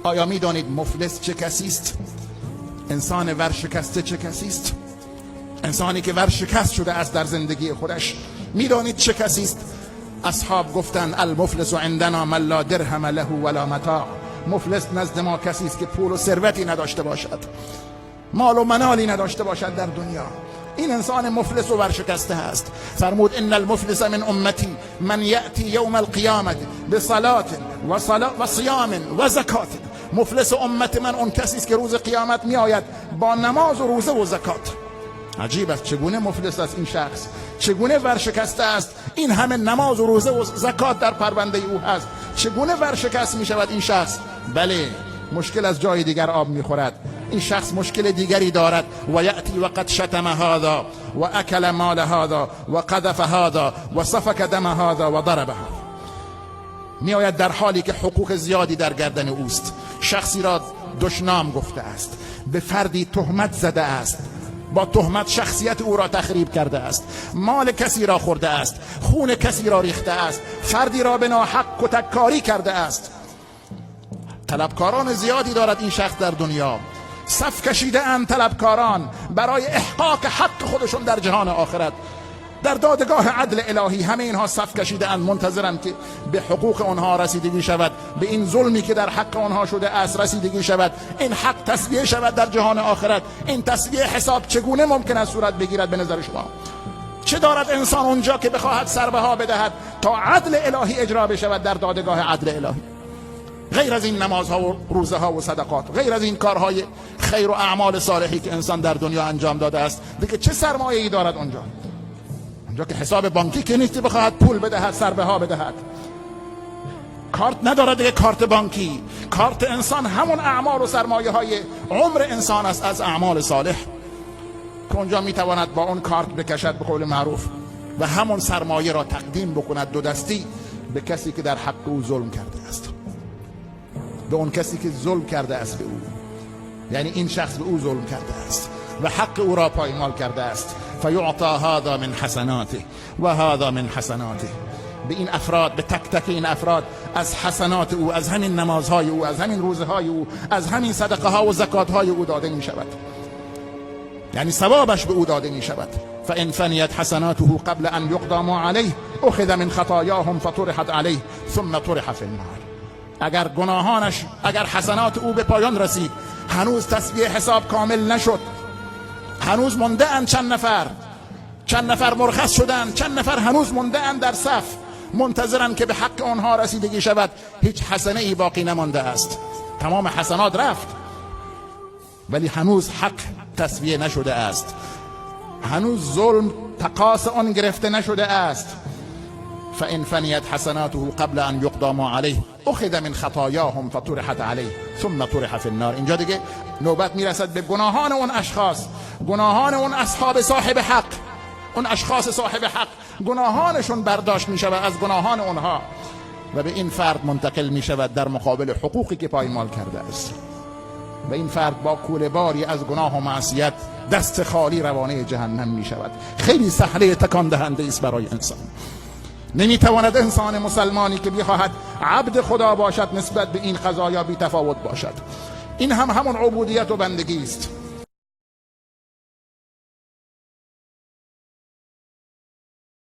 آیا میدانید مفلس چه کسی است؟ انسان ورشکسته چه کسی است؟ انسانی که ورشکست شده است در زندگی خودش. میدانید چه کسی است؟ اصحاب گفتند المفلس عندنا من لا درهم له ولا متاع. مفلس نزد ما کسی است که پول و ثروتی نداشته باشد، مال و منالی نداشته باشد در دنیا. این انسان مفلس و ورشکسته است. فرمود ان المفلس من امتی من یأتی یوم القیامت بصلاة و صیام و زکات. مفلس امت من اون کسی است که روز قیامت می آید با نماز و روزه و زکات. عجیب است، چگونه مفلس است این شخص، چگونه ورشکسته است. این همه نماز و روزه و زکات در پرونده او هست، چگونه ورشکست می شود این شخص؟ بله، مشکل از جای دیگر آب می خورد. این شخص مشکل دیگری دارد. و یأتی و قد شتم هذا و اکل مال هذا و قذف هذا و سفک دم هذا و ضرب هذا. می آید در حالی که حقوق زیادی در گردن اوست. شخصی را دشنام گفته است، به فردی تهمت زده است، با تهمت شخصیت او را تخریب کرده است، مال کسی را خورده است، خون کسی را ریخته است، فردی را به ناحق کتککاری کرده است. طلبکاران زیادی دارد این شخص در دنیا. صف کشیده اند طلبکاران برای احقاق حق خودشون در جهان آخرت، در دادگاه عدل الهی. همه اینها صف کشیده اند منتظرند که به حقوق آنها رسیدگی شود، به این ظلمی که در حق آنها شده است رسیدگی شود، این حق تسویه شود در جهان آخرت. این تسویه حساب چگونه ممکن است صورت بگیرد به نظر شما؟ چه دارد انسان اونجا که بخواهد سربها بدهد تا عدل الهی اجرا بشود در دادگاه عدل الهی؟ غیر از این نمازها و روزه ها و صدقات، غیر از این کارهای خیر و اعمال صالحی که انسان در دنیا انجام داده است، دیگه چه سرمایه‌ای دارد اونجا؟ اونجا که حساب بانکی که نیست بخواهد پول بدهد، سربها بدهد. کارت ندارد دیگه، کارت بانکی. کارت انسان همون اعمال و سرمایه های عمر انسان است از اعمال صالح که اونجا میتواند با اون کارت بکشد به قول معروف و همون سرمایه را تقدیم بکند دو دستی به کسی که در حق او ظلم کرده است، به اون کسی که ظلم کرده است به او. یعنی این شخص به او ظلم کرده است و حق او را پایمال کرده است. فیعطى هذا من حسناته و هذا من حسناته. به این افراد، به تک تک این افراد از حسنات او، از همین نمازهای او، از همین روزهای او، از همین صدقه ها و زکات های او داده می شود. یعنی ثوابش به او داده می شود. فان فنیت حسناته قبل ان یقضى ما علیه اخذ من خطایاهم فطرحت علیه ثم طرح فی النار. اگر گناهانش، اگر حسنات او به پایان رسید، هنوز تسویه حساب کامل نشد، هنوز مونده اند چند نفر مرخص شدند، چند نفر هنوز مونده اند در صف منتظرند که به حق آنها رسیدگی شود. هیچ حسنه ای باقی نمانده است، تمام حسنات رفت، ولی هنوز حق تسویه نشده است، هنوز ظلم تقاس آن گرفته نشده است. فان فنیت حسناته قبل ان یقضى ما علیه اخذ من خطایاهم فطرحت علیه ثم طرح فی النار. اینجا دیگه نوبت میرسد به گناهان اون اشخاص، گناهان اون اصحاب صاحب حق، اون اشخاص صاحب حق گناهانشون برداشت میشود از گناهان اونها و به این فرد منتقل میشود در مقابل حقوقی که پایمال کرده است. و این فرد با کوله باری از گناه و معصیت دست خالی روانه جهنم میشود. خیلی صحنه تکان دهنده است برای انسان. نمیتواند انسان مسلمانی که بخواهد عبد خدا باشد نسبت به این قضایا بی تفاوت باشد. این هم همون عبودیت و بندگی است.